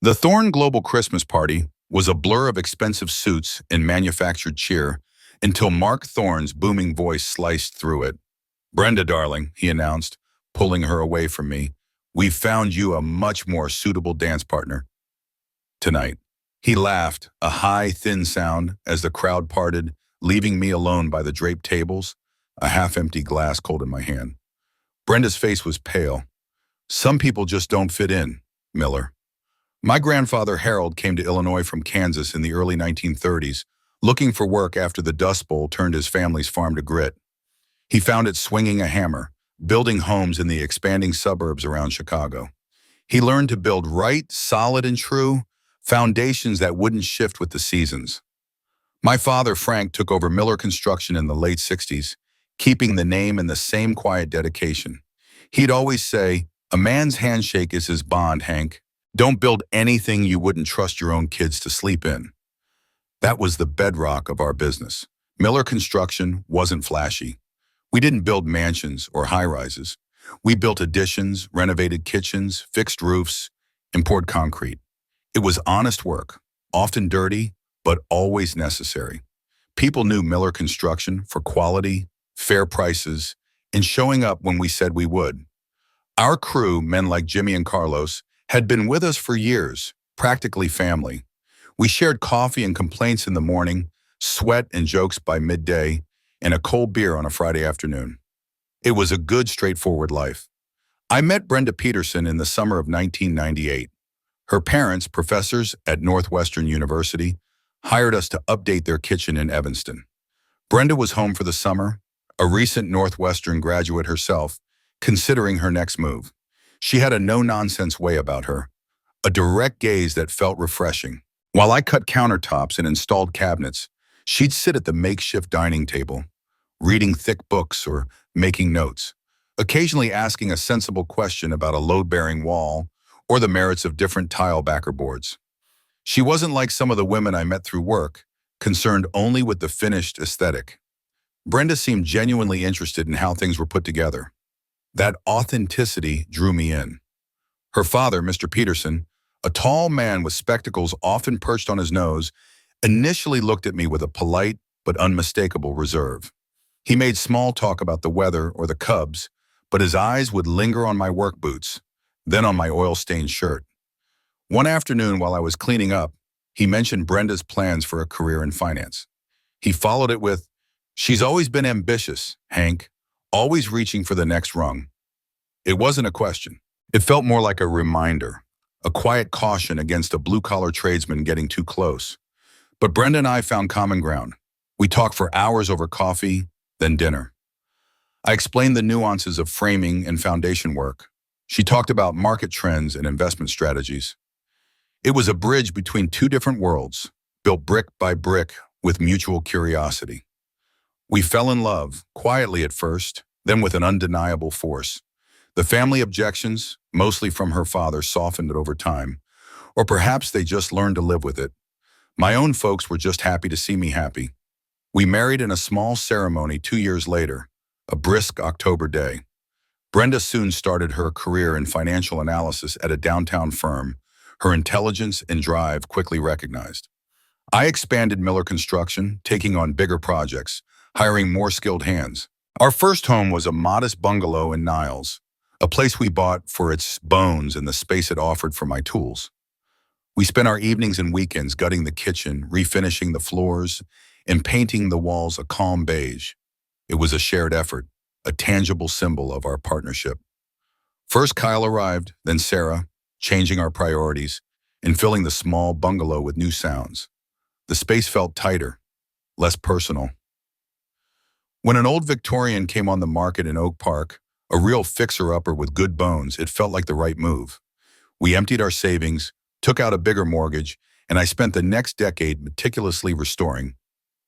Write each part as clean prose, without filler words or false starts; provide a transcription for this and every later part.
The Thorne Global Christmas party was a blur of expensive suits and manufactured cheer until Mark Thorne's booming voice sliced through it. "Brenda, darling," he announced, pulling her away from me, "we've found you a much more suitable dance partner tonight." He laughed, a high, thin sound, as the crowd parted, leaving me alone by the draped tables, a half-empty glass cold in my hand. Brenda's face was pale. "Some people just don't fit in, Miller." My grandfather Harold came to Illinois from Kansas in the early 1930s, looking for work after the Dust Bowl turned his family's farm to grit. He found it swinging a hammer, building homes in the expanding suburbs around Chicago. He learned to build right, solid, and true foundations that wouldn't shift with the seasons. My father, Frank, took over Miller Construction in the late 60s, keeping the name and the same quiet dedication. He'd always say, "A man's handshake is his bond, Hank. Don't build anything you wouldn't trust your own kids to sleep in." That was the bedrock of our business. Miller Construction wasn't flashy. We didn't build mansions or high-rises. We built additions, renovated kitchens, fixed roofs, and poured concrete. It was honest work, often dirty, but always necessary. People knew Miller Construction for quality, fair prices, and showing up when we said we would. Our crew, men like Jimmy and Carlos, had been with us for years, practically family. We shared coffee and complaints in the morning, sweat and jokes by midday, and a cold beer on a Friday afternoon. It was a good, straightforward life. I met Brenda Peterson in the summer of 1998. Her parents, professors at Northwestern University, hired us to update their kitchen in Evanston. Brenda was home for the summer, a recent Northwestern graduate herself, considering her next move. She had a no-nonsense way about her, a direct gaze that felt refreshing. While I cut countertops and installed cabinets, she'd sit at the makeshift dining table, reading thick books or making notes, occasionally asking a sensible question about a load-bearing wall or the merits of different tile backer boards. She wasn't like some of the women I met through work, concerned only with the finished aesthetic. Brenda seemed genuinely interested in how things were put together. That authenticity drew me in. Her father, Mr. Peterson, a tall man with spectacles often perched on his nose, initially looked at me with a polite but unmistakable reserve. He made small talk about the weather or the Cubs, but his eyes would linger on my work boots, then on my oil-stained shirt. One afternoon while I was cleaning up, he mentioned Brenda's plans for a career in finance. He followed it with, "She's always been ambitious, Hank, always reaching for the next rung." It wasn't a question. It felt more like a reminder, a quiet caution against a blue-collar tradesman getting too close. But Brenda and I found common ground. We talked for hours over coffee, then dinner. I explained the nuances of framing and foundation work. She talked about market trends and investment strategies. It was a bridge between two different worlds, built brick by brick with mutual curiosity. We fell in love, quietly at first, then with an undeniable force. The family objections, mostly from her father, softened it over time, or perhaps they just learned to live with it. My own folks were just happy to see me happy. We married in a small ceremony 2 years later, a brisk October day. Brenda soon started her career in financial analysis at a downtown firm, her intelligence and drive quickly recognized. I expanded Miller Construction, taking on bigger projects, hiring more skilled hands. Our first home was a modest bungalow in Niles, a place we bought for its bones and the space it offered for my tools. We spent our evenings and weekends gutting the kitchen, refinishing the floors, and painting the walls a calm beige. It was a shared effort, a tangible symbol of our partnership. First Kyle arrived, then Sarah, changing our priorities and filling the small bungalow with new sounds. The space felt tighter, less personal. When an old Victorian came on the market in Oak Park, a real fixer-upper with good bones, it felt like the right move. We emptied our savings, took out a bigger mortgage, and I spent the next decade meticulously restoring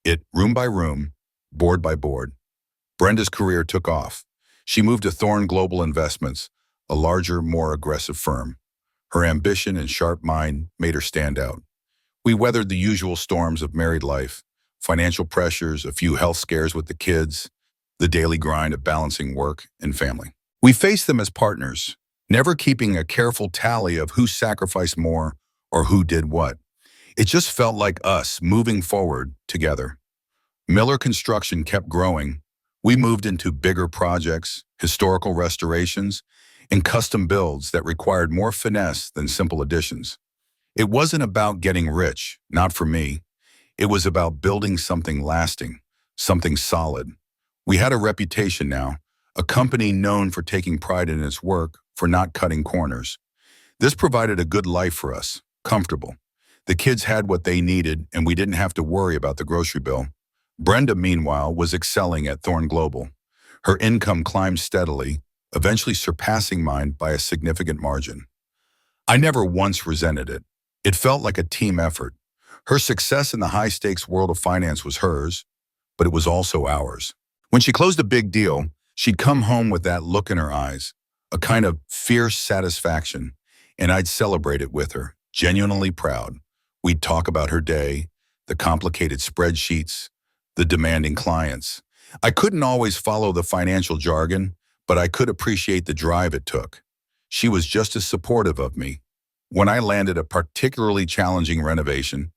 it room by room, board by board. Brenda's career took off. She moved to Thorne Global Investments, a larger, more aggressive firm. Her ambition and sharp mind made her stand out. We weathered the usual storms of married life, financial pressures, a few health scares with the kids, the daily grind of balancing work and family. We faced them as partners, never keeping a careful tally of who sacrificed more or who did what. It just felt like us moving forward together. Miller Construction kept growing. We moved into bigger projects, historical restorations, and custom builds that required more finesse than simple additions. It wasn't about getting rich, not for me. It was about building something lasting, something solid. We had a reputation now, a company known for taking pride in its work, for not cutting corners. This provided a good life for us, comfortable. The kids had what they needed, and we didn't have to worry about the grocery bill. Brenda, meanwhile, was excelling at Thorn Global. Her income climbed steadily, eventually surpassing mine by a significant margin. I never once resented it. It felt like a team effort. Her success in the high-stakes world of finance was hers, but it was also ours. When she closed a big deal, she'd come home with that look in her eyes, a kind of fierce satisfaction, and I'd celebrate it with her, genuinely proud. We'd talk about her day, the complicated spreadsheets, the demanding clients. I couldn't always follow the financial jargon, but I could appreciate the drive it took. She was just as supportive of me. When I landed a particularly challenging renovation,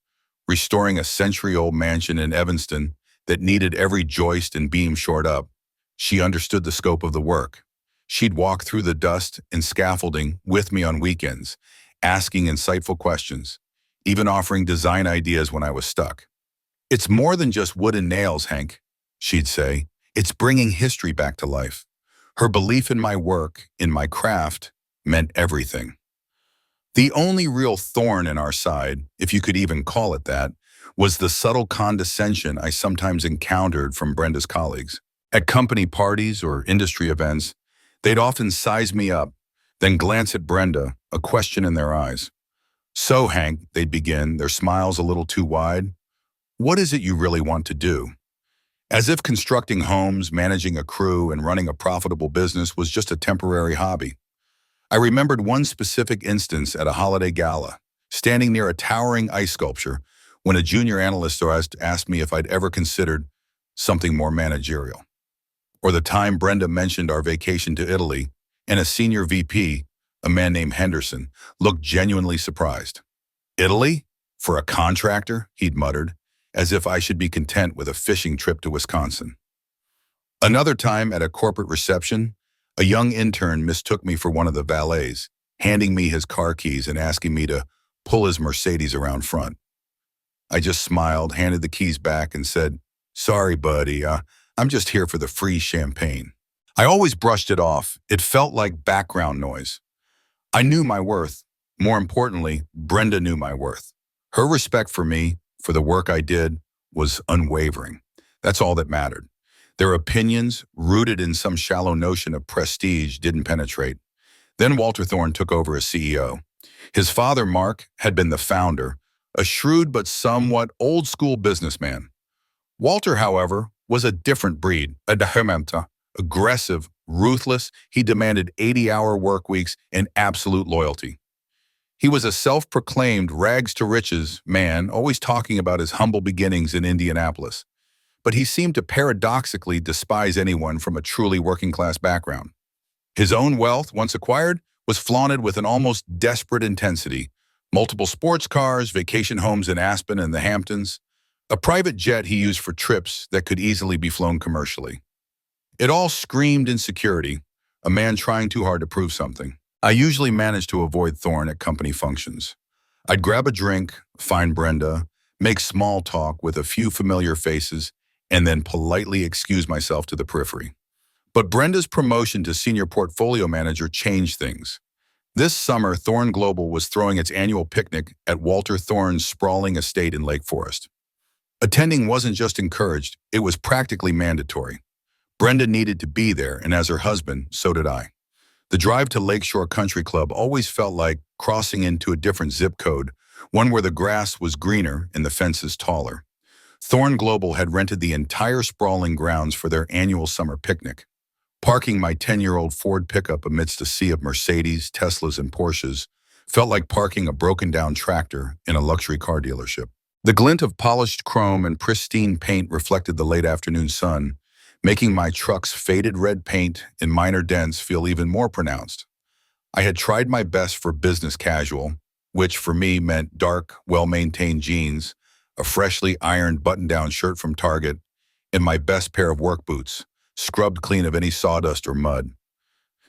restoring a century-old mansion in Evanston that needed every joist and beam shored up, she understood the scope of the work. She'd walk through the dust and scaffolding with me on weekends, asking insightful questions, even offering design ideas when I was stuck. "It's more than just wood and nails, Hank," she'd say. "It's bringing history back to life." Her belief in my work, in my craft, meant everything. The only real thorn in our side, if you could even call it that, was the subtle condescension I sometimes encountered from Brenda's colleagues. At company parties or industry events, they'd often size me up, then glance at Brenda, a question in their eyes. "So, Hank," they'd begin, their smiles a little too wide, "what is it you really want to do?" As if constructing homes, managing a crew, and running a profitable business was just a temporary hobby. I remembered one specific instance at a holiday gala, standing near a towering ice sculpture, when a junior analyst asked me if I'd ever considered something more managerial. Or the time Brenda mentioned our vacation to Italy, and a senior VP, a man named Henderson, looked genuinely surprised. "Italy? For a contractor?" he'd muttered, as if I should be content with a fishing trip to Wisconsin. Another time at a corporate reception, a young intern mistook me for one of the valets, handing me his car keys and asking me to pull his Mercedes around front. I just smiled, handed the keys back, and said, "Sorry, buddy, I'm just here for the free champagne." I always brushed it off. It felt like background noise. I knew my worth. More importantly, Brenda knew my worth. Her respect for me, for the work I did, was unwavering. That's all that mattered. Their opinions, rooted in some shallow notion of prestige, didn't penetrate. Then Walter Thorne took over as CEO. His father, Mark, had been the founder, a shrewd but somewhat old-school businessman. Walter, however, was a different breed, a humiliating, aggressive, ruthless. He demanded 80-hour work weeks and absolute loyalty. He was a self-proclaimed rags-to-riches man, always talking about his humble beginnings in Indianapolis. But he seemed to paradoxically despise anyone from a truly working-class background. His own wealth, once acquired, was flaunted with an almost desperate intensity. Multiple sports cars, vacation homes in Aspen and the Hamptons, a private jet he used for trips that could easily be flown commercially. It all screamed insecurity, a man trying too hard to prove something. I usually managed to avoid Thorne at company functions. I'd grab a drink, find Brenda, make small talk with a few familiar faces, and then politely excuse myself to the periphery. But Brenda's promotion to senior portfolio manager changed things. This summer, Thorn Global was throwing its annual picnic at Walter Thorne's sprawling estate in Lake Forest. Attending wasn't just encouraged, it was practically mandatory. Brenda needed to be there, and as her husband, so did I. The drive to Lakeshore Country Club always felt like crossing into a different zip code, one where the grass was greener and the fences taller. Thorn Global had rented the entire sprawling grounds for their annual summer picnic. Parking my 10-year-old Ford pickup amidst a sea of Mercedes, Teslas, and Porsches felt like parking a broken-down tractor in a luxury car dealership. The glint of polished chrome and pristine paint reflected the late afternoon sun, making my truck's faded red paint and minor dents feel even more pronounced. I had tried my best for business casual, which for me meant dark, well-maintained jeans, a freshly ironed button-down shirt from Target, and my best pair of work boots, scrubbed clean of any sawdust or mud.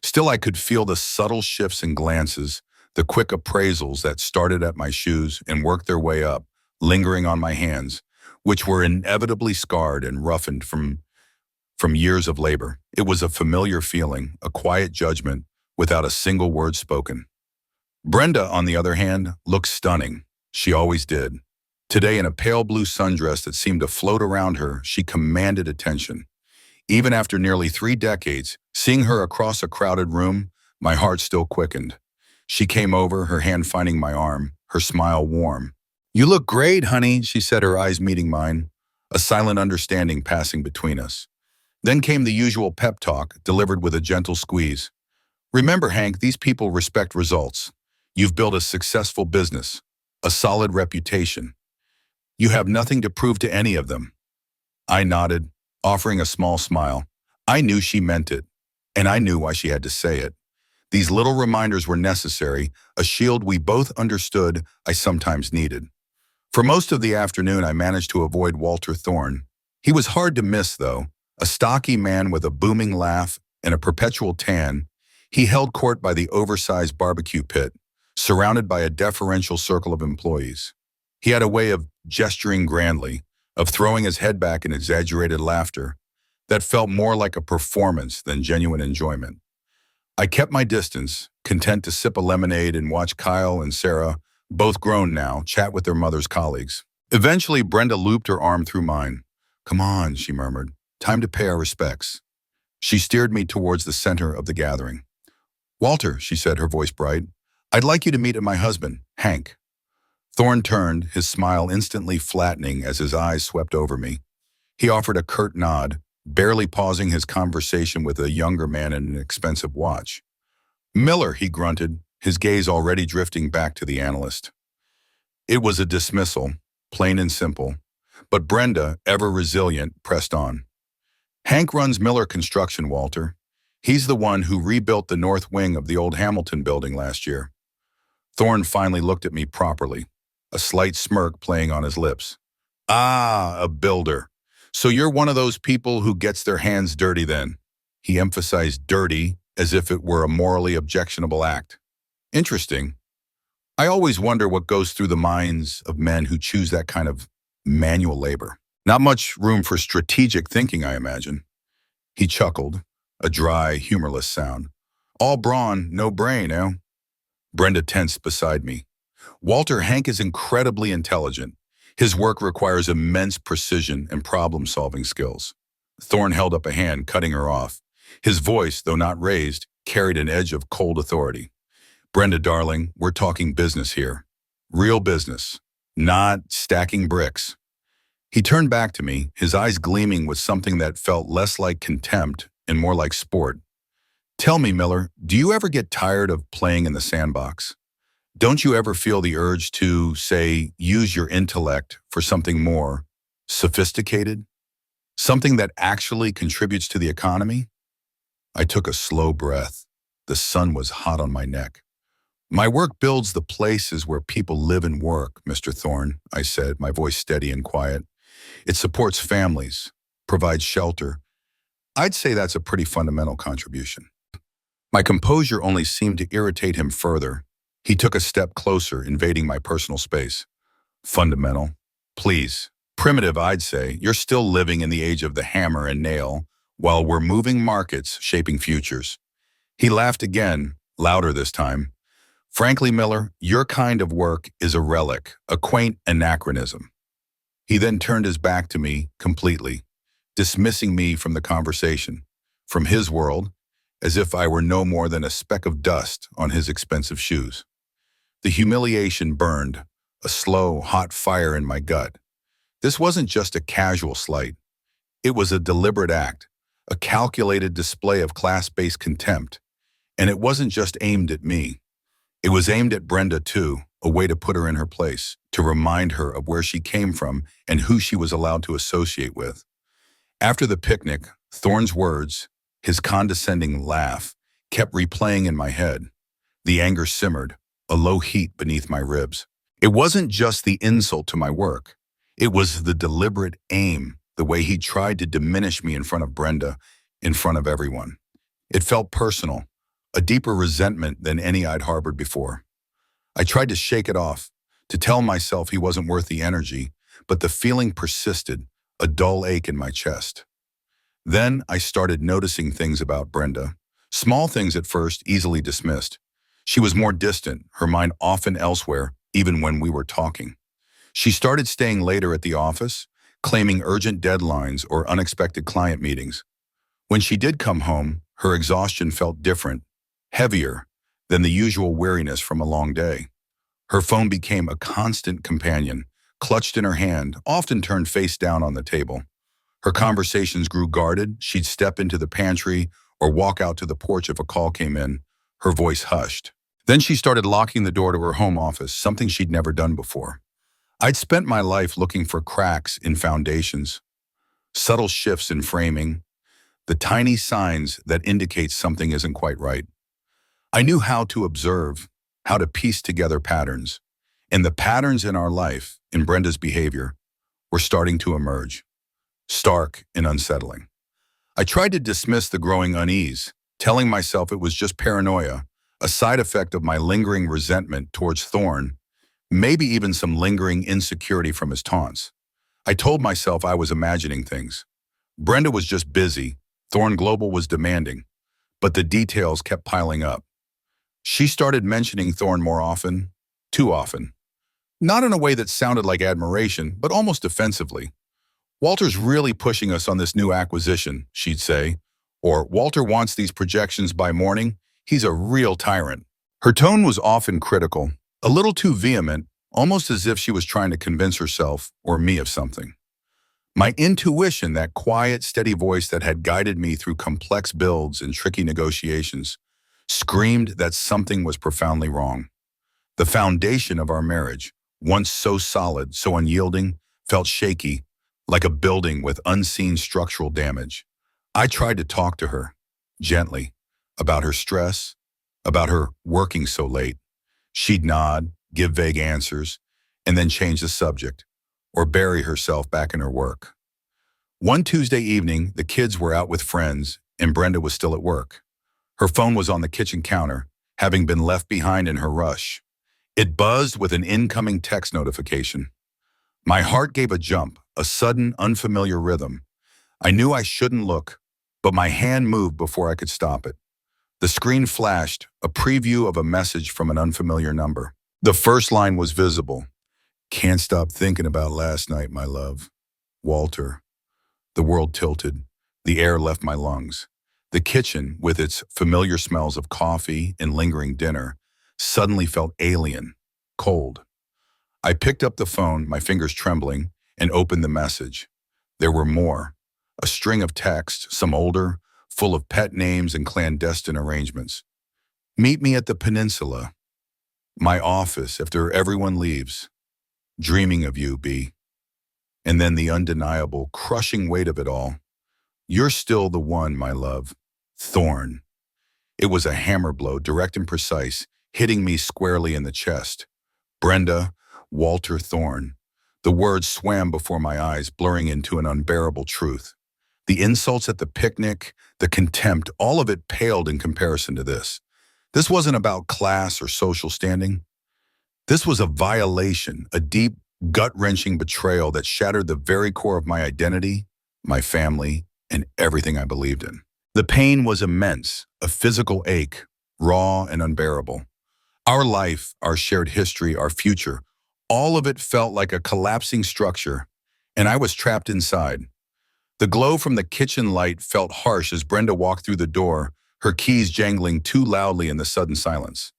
Still, I could feel the subtle shifts in glances, the quick appraisals that started at my shoes and worked their way up, lingering on my hands, which were inevitably scarred and roughened from years of labor. It was a familiar feeling, a quiet judgment, without a single word spoken. Brenda, on the other hand, looked stunning. She always did. Today, in a pale blue sundress that seemed to float around her, she commanded attention. Even after nearly 3 decades, seeing her across a crowded room, my heart still quickened. She came over, her hand finding my arm, her smile warm. "You look great, honey," she said, her eyes meeting mine, a silent understanding passing between us. Then came the usual pep talk, delivered with a gentle squeeze. "Remember, Hank, these people respect results. You've built a successful business, a solid reputation. You have nothing to prove to any of them." I nodded, offering a small smile. I knew she meant it, and I knew why she had to say it. These little reminders were necessary, a shield we both understood I sometimes needed. For most of the afternoon, I managed to avoid Walter Thorne. He was hard to miss, though. A stocky man with a booming laugh and a perpetual tan, he held court by the oversized barbecue pit, surrounded by a deferential circle of employees. He had a way of gesturing grandly, of throwing his head back in exaggerated laughter, that felt more like a performance than genuine enjoyment. I kept my distance, content to sip a lemonade and watch Kyle and Sarah, both grown now, chat with their mother's colleagues. Eventually, Brenda looped her arm through mine. "Come on," she murmured. "Time to pay our respects." She steered me towards the center of the gathering. "Walter," she said, her voice bright, "I'd like you to meet my husband, Hank." Thorne turned, his smile instantly flattening as his eyes swept over me. He offered a curt nod, barely pausing his conversation with a younger man in an expensive watch. "Miller," he grunted, his gaze already drifting back to the analyst. It was a dismissal, plain and simple, but Brenda, ever resilient, pressed on. "Hank runs Miller Construction, Walter. He's the one who rebuilt the north wing of the old Hamilton building last year." Thorne finally looked at me properly, a slight smirk playing on his lips. "Ah, a builder. So you're one of those people who gets their hands dirty then." He emphasized dirty as if it were a morally objectionable act. "Interesting. I always wonder what goes through the minds of men who choose that kind of manual labor. Not much room for strategic thinking, I imagine." He chuckled, a dry, humorless sound. "All brawn, no brain, eh?" Brenda tensed beside me. "Walter, Hank is incredibly intelligent. His work requires immense precision and problem-solving skills." Thorne held up a hand, cutting her off. His voice, though not raised, carried an edge of cold authority. "Brenda, darling, we're talking business here. Real business, not stacking bricks." He turned back to me, his eyes gleaming with something that felt less like contempt and more like sport. "Tell me, Miller, do you ever get tired of playing in the sandbox? Don't you ever feel the urge to, say, use your intellect for something more sophisticated? Something that actually contributes to the economy?" I took a slow breath. The sun was hot on my neck. "My work builds the places where people live and work, Mr. Thorne," I said, my voice steady and quiet. "It supports families, provides shelter. I'd say that's a pretty fundamental contribution." My composure only seemed to irritate him further. He took a step closer, invading my personal space. "Fundamental? Please. Primitive, I'd say. You're still living in the age of the hammer and nail, while we're moving markets, shaping futures." He laughed again, louder this time. "Frankly, Miller, your kind of work is a relic, a quaint anachronism." He then turned his back to me completely, dismissing me from the conversation, from his world, as if I were no more than a speck of dust on his expensive shoes. The humiliation burned, a slow, hot fire in my gut. This wasn't just a casual slight. It was a deliberate act, a calculated display of class-based contempt. And it wasn't just aimed at me. It was aimed at Brenda, too, a way to put her in her place, to remind her of where she came from and who she was allowed to associate with. After the picnic, Thorne's words, his condescending laugh, kept replaying in my head. The anger simmered, a low heat beneath my ribs. It wasn't just the insult to my work. It was the deliberate aim, the way he tried to diminish me in front of Brenda, in front of everyone. It felt personal, a deeper resentment than any I'd harbored before. I tried to shake it off, to tell myself he wasn't worth the energy, but the feeling persisted, a dull ache in my chest. Then I started noticing things about Brenda. Small things at first, easily dismissed. She was more distant, her mind often elsewhere, even when we were talking. She started staying later at the office, claiming urgent deadlines or unexpected client meetings. When she did come home, her exhaustion felt different, heavier than the usual weariness from a long day. Her phone became a constant companion, clutched in her hand, often turned face down on the table. Her conversations grew guarded. She'd step into the pantry or walk out to the porch if a call came in, her voice hushed. Then she started locking the door to her home office, something she'd never done before. I'd spent my life looking for cracks in foundations, subtle shifts in framing, the tiny signs that indicate something isn't quite right. I knew how to observe, how to piece together patterns, and the patterns in our life, in Brenda's behavior, were starting to emerge, stark and unsettling. I tried to dismiss the growing unease, telling myself it was just paranoia, a side effect of my lingering resentment towards Thorne, maybe even some lingering insecurity from his taunts. I told myself I was imagining things. Brenda was just busy, Thorne Global was demanding, but the details kept piling up. She started mentioning Thorne more often, too often. Not in a way that sounded like admiration, but almost offensively. "Walter's really pushing us on this new acquisition," she'd say. Or, "Walter wants these projections by morning. He's a real tyrant." Her tone was often critical, a little too vehement, almost as if she was trying to convince herself or me of something. My intuition, that quiet, steady voice that had guided me through complex builds and tricky negotiations, screamed that something was profoundly wrong. The foundation of our marriage, once so solid, so unyielding, felt shaky, like a building with unseen structural damage. I tried to talk to her, gently, about her stress, about her working so late. She'd nod, give vague answers, and then change the subject, or bury herself back in her work. One Tuesday evening, the kids were out with friends, and Brenda was still at work. Her phone was on the kitchen counter, having been left behind in her rush. It buzzed with an incoming text notification. My heart gave a jump, a sudden, unfamiliar rhythm. I knew I shouldn't look, but my hand moved before I could stop it. The screen flashed, a preview of a message from an unfamiliar number. The first line was visible. "Can't stop thinking about last night, my love. Walter." The world tilted. The air left my lungs. The kitchen, with its familiar smells of coffee and lingering dinner, suddenly felt alien, cold. I picked up the phone, my fingers trembling, and opened the message. There were more. A string of texts, some older, full of pet names and clandestine arrangements. "Meet me at the peninsula. My office after everyone leaves. Dreaming of you, B." And then the undeniable, crushing weight of it all. "You're still the one, my love. Thorne." It was a hammer blow, direct and precise, hitting me squarely in the chest. Brenda, Walter Thorne. The words swam before my eyes, blurring into an unbearable truth. The insults at the picnic, the contempt, all of it paled in comparison to this. This wasn't about class or social standing. This was a violation, a deep, gut-wrenching betrayal that shattered the very core of my identity, my family, and everything I believed in. The pain was immense, a physical ache, raw and unbearable. Our life, our shared history, our future, all of it felt like a collapsing structure, and I was trapped inside. The glow from the kitchen light felt harsh as Brenda walked through the door, her keys jangling too loudly in the sudden silence.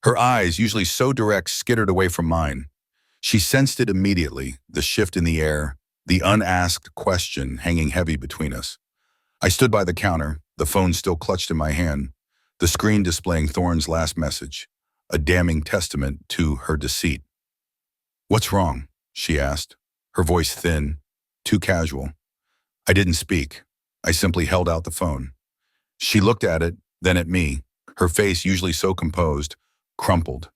Her eyes, usually so direct, skittered away from mine. She sensed it immediately, the shift in the air, the unasked question hanging heavy between us. I stood by the counter, the phone still clutched in my hand, the screen displaying Thorne's last message, a damning testament to her deceit. "What's wrong?" she asked, her voice thin, too casual. I didn't speak. I simply held out the phone. She looked at it, then at me, her face, usually so composed, crumpled.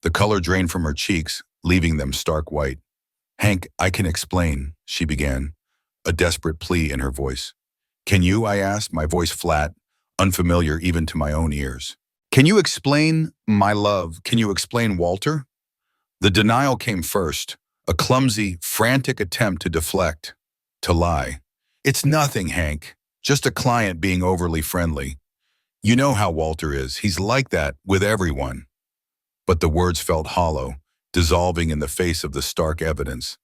The color drained from her cheeks, leaving them stark white. "Hank, I can explain," she began, a desperate plea in her voice. "Can you?" I asked, my voice flat, unfamiliar even to my own ears. "Can you explain, my love? Can you explain Walter?" The denial came first, a clumsy, frantic attempt to deflect, to lie. "It's nothing, Hank. Just a client being overly friendly. You know how Walter is. He's like that with everyone." But the words felt hollow, dissolving in the face of the stark evidence.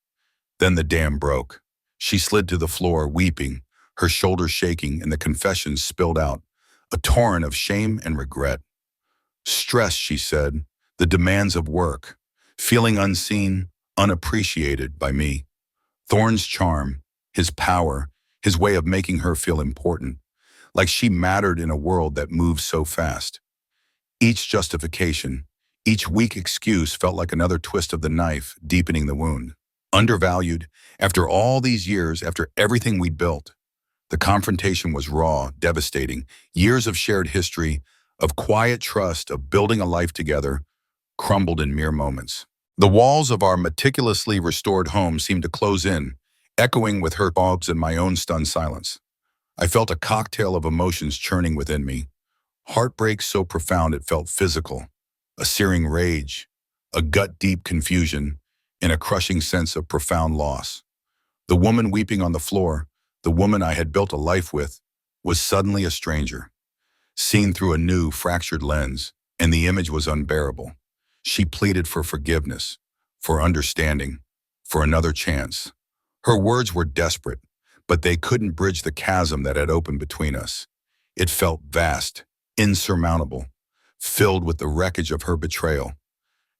Then the dam broke. She slid to the floor, weeping, her shoulders shaking, and the confession spilled out, a torrent of shame and regret. "Stress," she said, "the demands of work, feeling unseen, unappreciated by me. Thorne's charm, his power, his way of making her feel important, like she mattered in a world that moves so fast." Each justification, each weak excuse felt like another twist of the knife, deepening the wound. Undervalued, after all these years, after everything we'd built. The confrontation was raw, devastating. Years of shared history, of quiet trust, of building a life together, crumbled in mere moments. The walls of our meticulously restored home seemed to close in, echoing with her sobs and my own stunned silence. I felt a cocktail of emotions churning within me. Heartbreak so profound it felt physical, a searing rage, a gut-deep confusion, and a crushing sense of profound loss. The woman weeping on the floor, the woman I had built a life with, was suddenly a stranger, seen through a new, fractured lens, and the image was unbearable. She pleaded for forgiveness, for understanding, for another chance. Her words were desperate, but they couldn't bridge the chasm that had opened between us. It felt vast, insurmountable, filled with the wreckage of her betrayal.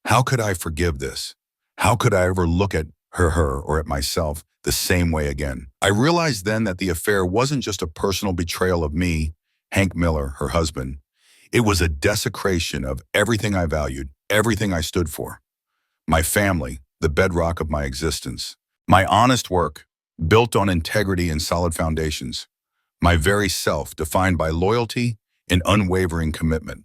How could I forgive this? How could I ever look at her or at myself the same way again? I realized then that the affair wasn't just a personal betrayal of me, Hank Miller, her husband. It was a desecration of everything I valued, everything I stood for. My family, the bedrock of my existence. My honest work, built on integrity and solid foundations. My very self, defined by loyalty and unwavering commitment.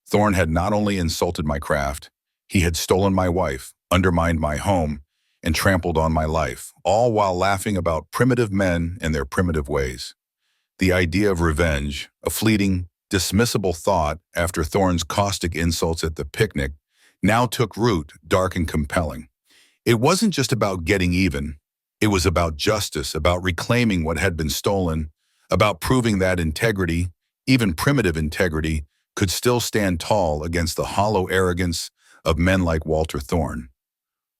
Thorne had not only insulted my craft, he had stolen my wife, undermined my home, and trampled on my life, all while laughing about primitive men and their primitive ways. The idea of revenge, a fleeting, dismissible thought after Thorne's caustic insults at the picnic, now took root, dark and compelling. It wasn't just about getting even. It was about justice, about reclaiming what had been stolen, about proving that integrity, even primitive integrity, could still stand tall against the hollow arrogance of men like Walter Thorne.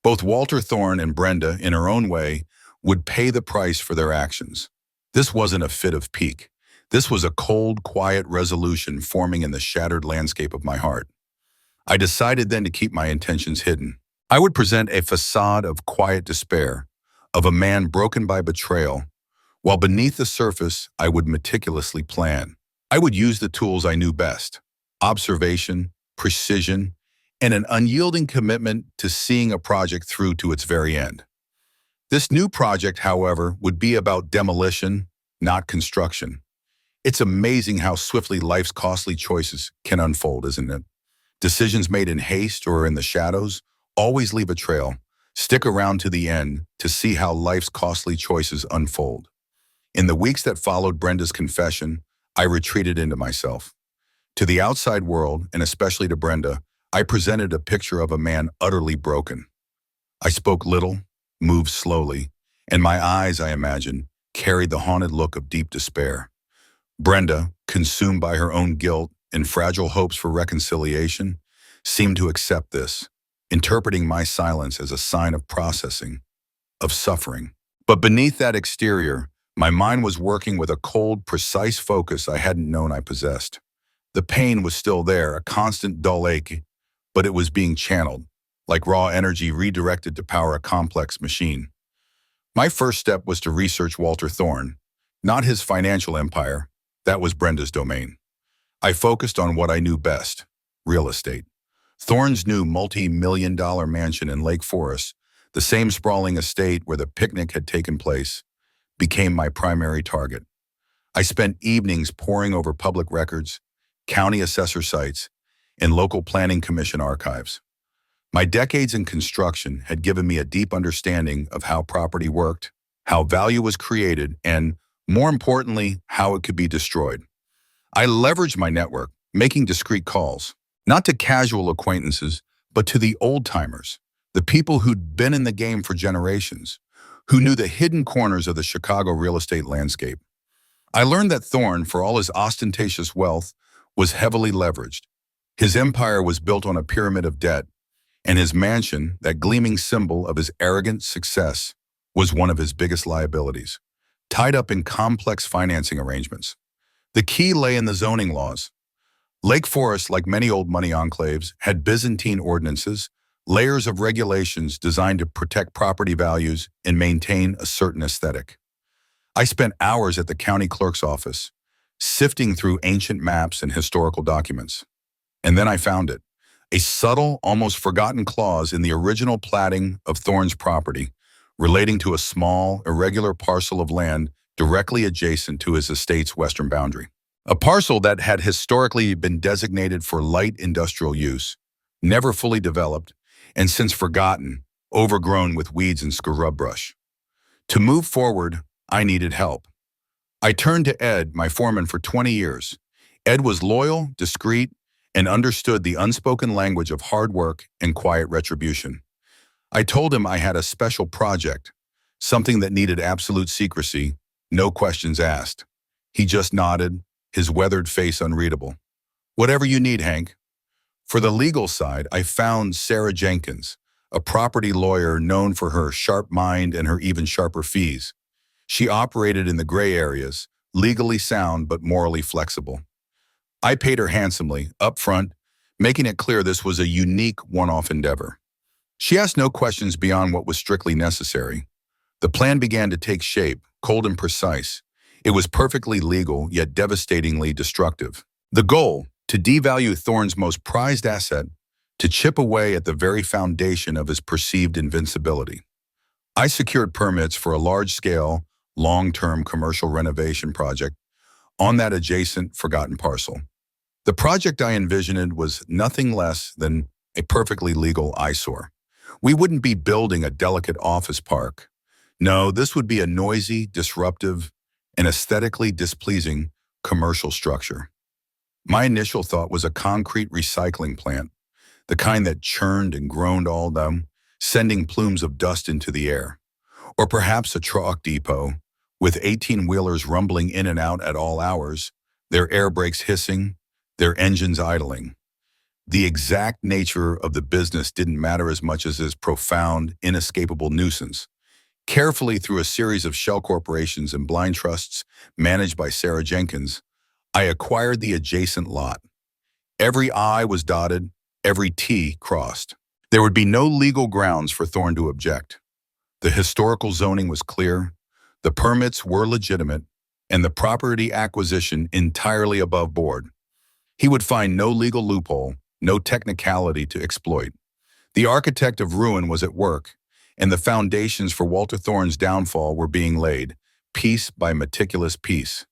Both Walter Thorne and Brenda, in her own way, would pay the price for their actions. This wasn't a fit of pique. This was a cold, quiet resolution forming in the shattered landscape of my heart. I decided then to keep my intentions hidden. I would present a facade of quiet despair, of a man broken by betrayal, while beneath the surface I would meticulously plan. I would use the tools I knew best: observation, precision, and an unyielding commitment to seeing a project through to its very end. This new project, however, would be about demolition, not construction. It's amazing how swiftly life's costly choices can unfold, isn't it? Decisions made in haste or in the shadows always leave a trail. Stick around to the end to see how life's costly choices unfold. In the weeks that followed Brenda's confession, I retreated into myself. To the outside world, and especially to Brenda, I presented a picture of a man utterly broken. I spoke little, moved slowly, and my eyes, I imagine, carried the haunted look of deep despair. Brenda, consumed by her own guilt and fragile hopes for reconciliation, seemed to accept this, interpreting my silence as a sign of processing, of suffering. But beneath that exterior, my mind was working with a cold, precise focus I hadn't known I possessed. The pain was still there, a constant dull ache, but it was being channeled, like raw energy redirected to power a complex machine. My first step was to research Walter Thorne, not his financial empire. That was Brenda's domain. I focused on what I knew best: real estate. Thorne's new multi-million-dollar mansion in Lake Forest, the same sprawling estate where the picnic had taken place, became my primary target. I spent evenings poring over public records, county assessor sites, and local planning commission archives. My decades in construction had given me a deep understanding of how property worked, how value was created, and, more importantly, how it could be destroyed. I leveraged my network, making discreet calls, not to casual acquaintances, but to the old-timers, the people who'd been in the game for generations, who knew the hidden corners of the Chicago real estate landscape. I learned that Thorne, for all his ostentatious wealth, was heavily leveraged. His empire was built on a pyramid of debt, and his mansion, that gleaming symbol of his arrogant success, was one of his biggest liabilities, tied up in complex financing arrangements. The key lay in the zoning laws. Lake Forest, like many old money enclaves, had Byzantine ordinances, layers of regulations designed to protect property values and maintain a certain aesthetic. I spent hours at the county clerk's office, sifting through ancient maps and historical documents. And then I found it, a subtle, almost forgotten clause in the original platting of Thorne's property, relating to a small, irregular parcel of land directly adjacent to his estate's western boundary. A parcel that had historically been designated for light industrial use, never fully developed, and since forgotten, overgrown with weeds and scrub brush. To move forward, I needed help. I turned to Ed, my foreman for 20 years. Ed was loyal, discreet, and understood the unspoken language of hard work and quiet retribution. I told him I had a special project, something that needed absolute secrecy, no questions asked. He just nodded, his weathered face unreadable. "Whatever you need, Hank." For the legal side, I found Sarah Jenkins, a property lawyer known for her sharp mind and her even sharper fees. She operated in the gray areas, legally sound but morally flexible. I paid her handsomely, up front, making it clear this was a unique one-off endeavor. She asked no questions beyond what was strictly necessary. The plan began to take shape, cold and precise. It was perfectly legal, yet devastatingly destructive. The goal, to devalue Thorne's most prized asset, to chip away at the very foundation of his perceived invincibility. I secured permits for a large-scale, long-term commercial renovation project on that adjacent, forgotten parcel. The project I envisioned was nothing less than a perfectly legal eyesore. We wouldn't be building a delicate office park. No, this would be a noisy, disruptive, and aesthetically displeasing commercial structure. My initial thought was a concrete recycling plant, the kind that churned and groaned all day, sending plumes of dust into the air. Or perhaps a truck depot, with 18-wheelers rumbling in and out at all hours, their air brakes hissing, their engines idling. The exact nature of the business didn't matter as much as his profound, inescapable nuisance. Carefully through a series of shell corporations and blind trusts managed by Sarah Jenkins, I acquired the adjacent lot. Every I was dotted, every T crossed. There would be no legal grounds for Thorne to object. The historical zoning was clear, the permits were legitimate, and the property acquisition entirely above board. He would find no legal loophole, no technicality to exploit. The architect of ruin was at work, and the foundations for Walter Thorne's downfall were being laid, piece by meticulous piece.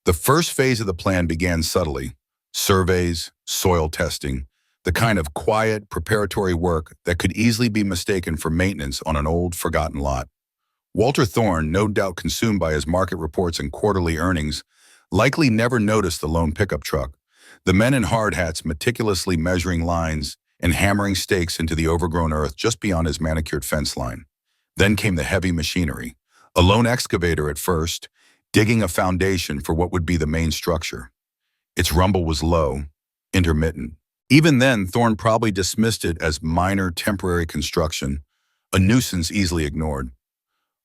The first phase of the plan began subtly: surveys, soil testing, the kind of quiet, preparatory work that could easily be mistaken for maintenance on an old, forgotten lot. Walter Thorne, no doubt consumed by his market reports and quarterly earnings, likely never noticed the lone pickup truck, the men in hard hats meticulously measuring lines and hammering stakes into the overgrown earth just beyond his manicured fence line. Then came the heavy machinery, a lone excavator at first, digging a foundation for what would be the main structure. Its rumble was low, intermittent. Even then, Thorne probably dismissed it as minor temporary construction, a nuisance easily ignored.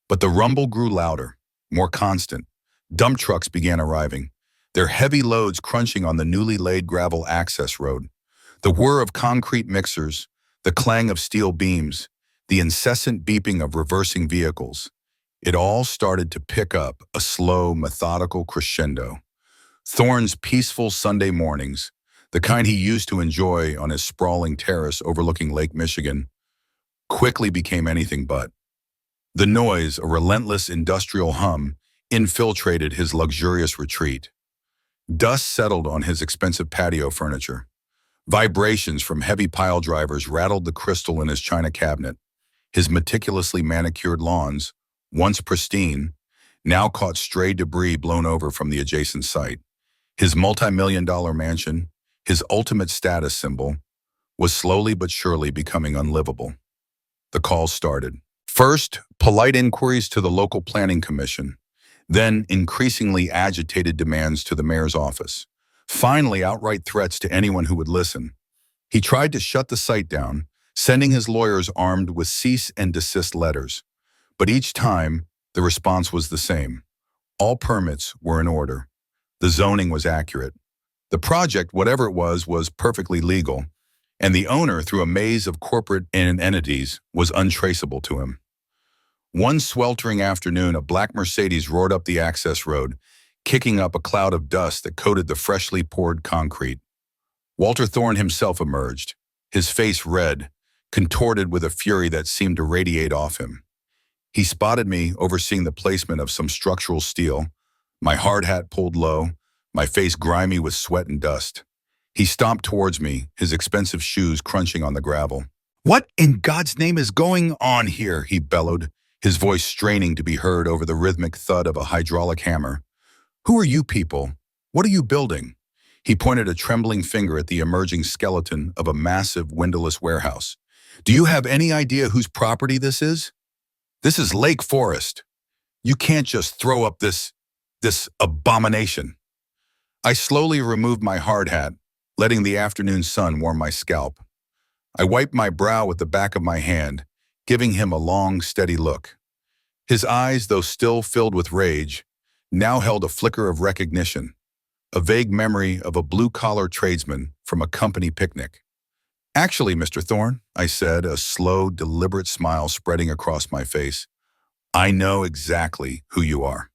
But the rumble grew louder, more constant. Dump trucks began arriving, their heavy loads crunching on the newly laid gravel access road. The whir of concrete mixers, the clang of steel beams, the incessant beeping of reversing vehicles. It all started to pick up, a slow, methodical crescendo. Thorne's peaceful Sunday mornings, the kind he used to enjoy on his sprawling terrace overlooking Lake Michigan, quickly became anything but. The noise, a relentless industrial hum, infiltrated his luxurious retreat. Dust settled on his expensive patio furniture. Vibrations from heavy pile drivers rattled the crystal in his china cabinet. His meticulously manicured lawns, once pristine, now caught stray debris blown over from the adjacent site. His multi-million-dollar mansion, his ultimate status symbol, was slowly but surely becoming unlivable. The calls started. First, polite inquiries to the local planning commission, then increasingly agitated demands to the mayor's office. Finally, outright threats to anyone who would listen. He tried to shut the site down, sending his lawyers armed with cease and desist letters. But each time, the response was the same. All permits were in order. The zoning was accurate. The project, whatever it was perfectly legal, and the owner, through a maze of corporate entities, was untraceable to him. One sweltering afternoon, a black Mercedes roared up the access road, kicking up a cloud of dust that coated the freshly poured concrete. Walter Thorne himself emerged, his face red, contorted with a fury that seemed to radiate off him. He spotted me overseeing the placement of some structural steel, my hard hat pulled low, my face grimy with sweat and dust. He stomped towards me, his expensive shoes crunching on the gravel. "What in God's name is going on here?" he bellowed, his voice straining to be heard over the rhythmic thud of a hydraulic hammer. "Who are you people? What are you building?" He pointed a trembling finger at the emerging skeleton of a massive windowless warehouse. "Do you have any idea whose property this is? This is Lake Forest. You can't just throw up this abomination." I slowly removed my hard hat, letting the afternoon sun warm my scalp. I wiped my brow with the back of my hand, giving him a long, steady look. His eyes, though still filled with rage, now held a flicker of recognition, a vague memory of a blue-collar tradesman from a company picnic. "Actually, Mr. Thorne," I said, a slow, deliberate smile spreading across my face, "I know exactly who you are."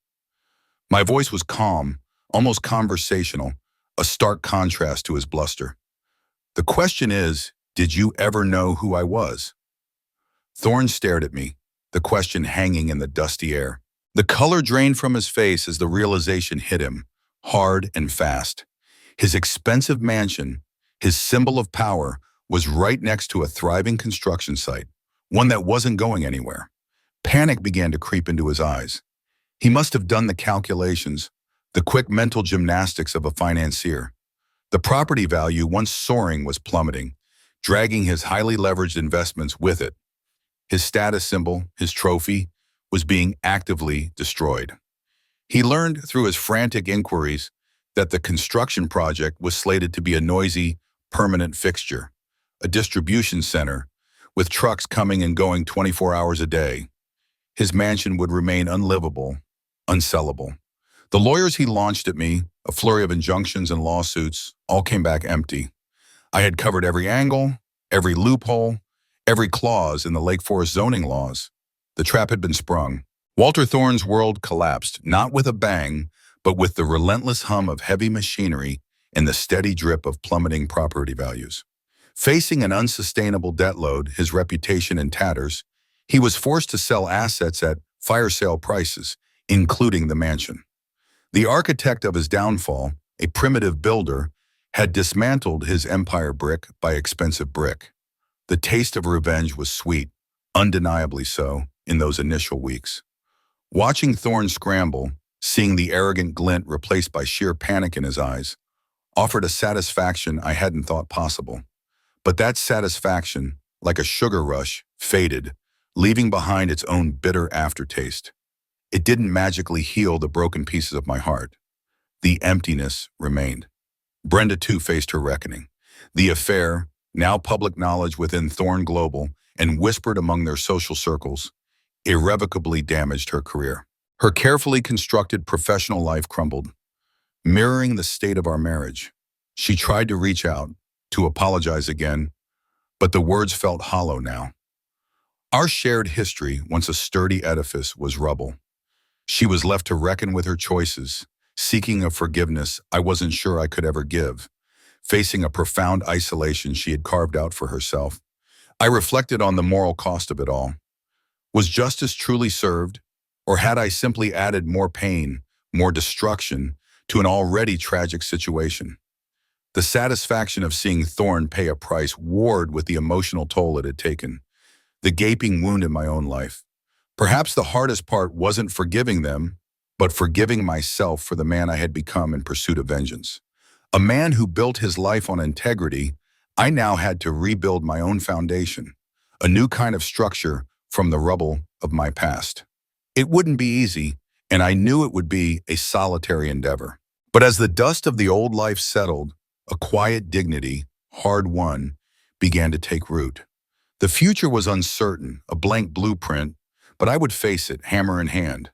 My voice was calm, almost conversational, a stark contrast to his bluster. "The question is, did you ever know who I was?" Thorne stared at me, the question hanging in the dusty air. The color drained from his face as the realization hit him, hard and fast. His expensive mansion, his symbol of power, was right next to a thriving construction site, one that wasn't going anywhere. Panic began to creep into his eyes. He must have done the calculations, the quick mental gymnastics of a financier. The property value, once soaring, was plummeting, dragging his highly leveraged investments with it. His status symbol, his trophy, was being actively destroyed. He learned through his frantic inquiries that the construction project was slated to be a noisy, permanent fixture, a distribution center, with trucks coming and going 24 hours a day. His mansion would remain unlivable, unsellable. The lawyers he launched at me, a flurry of injunctions and lawsuits, all came back empty. I had covered every angle, every loophole, every clause in the Lake Forest zoning laws. The trap had been sprung. Walter Thorne's world collapsed, not with a bang, but with the relentless hum of heavy machinery and the steady drip of plummeting property values. Facing an unsustainable debt load, his reputation in tatters, he was forced to sell assets at fire sale prices, including the mansion. The architect of his downfall, a primitive builder, had dismantled his empire brick by expensive brick. The taste of revenge was sweet, undeniably so, in those initial weeks. Watching Thorne scramble, seeing the arrogant glint replaced by sheer panic in his eyes, offered a satisfaction I hadn't thought possible. But that satisfaction, like a sugar rush, faded, leaving behind its own bitter aftertaste. It didn't magically heal the broken pieces of my heart. The emptiness remained. Brenda, too, faced her reckoning. The affair, now public knowledge within Thorne Global and whispered among their social circles, irrevocably damaged her career. Her carefully constructed professional life crumbled, mirroring the state of our marriage. She tried to reach out, to apologize again, but the words felt hollow now. Our shared history, once a sturdy edifice, was rubble. She was left to reckon with her choices, seeking a forgiveness I wasn't sure I could ever give, facing a profound isolation she had carved out for herself. I reflected on the moral cost of it all. Was justice truly served, or had I simply added more pain, more destruction, to an already tragic situation? The satisfaction of seeing Thorne pay a price warred with the emotional toll it had taken, the gaping wound in my own life. Perhaps the hardest part wasn't forgiving them, but forgiving myself for the man I had become in pursuit of vengeance. A man who built his life on integrity, I now had to rebuild my own foundation, a new kind of structure from the rubble of my past. It wouldn't be easy, and I knew it would be a solitary endeavor. But as the dust of the old life settled, a quiet dignity, hard-won, began to take root. The future was uncertain, a blank blueprint, but I would face it, hammer in hand.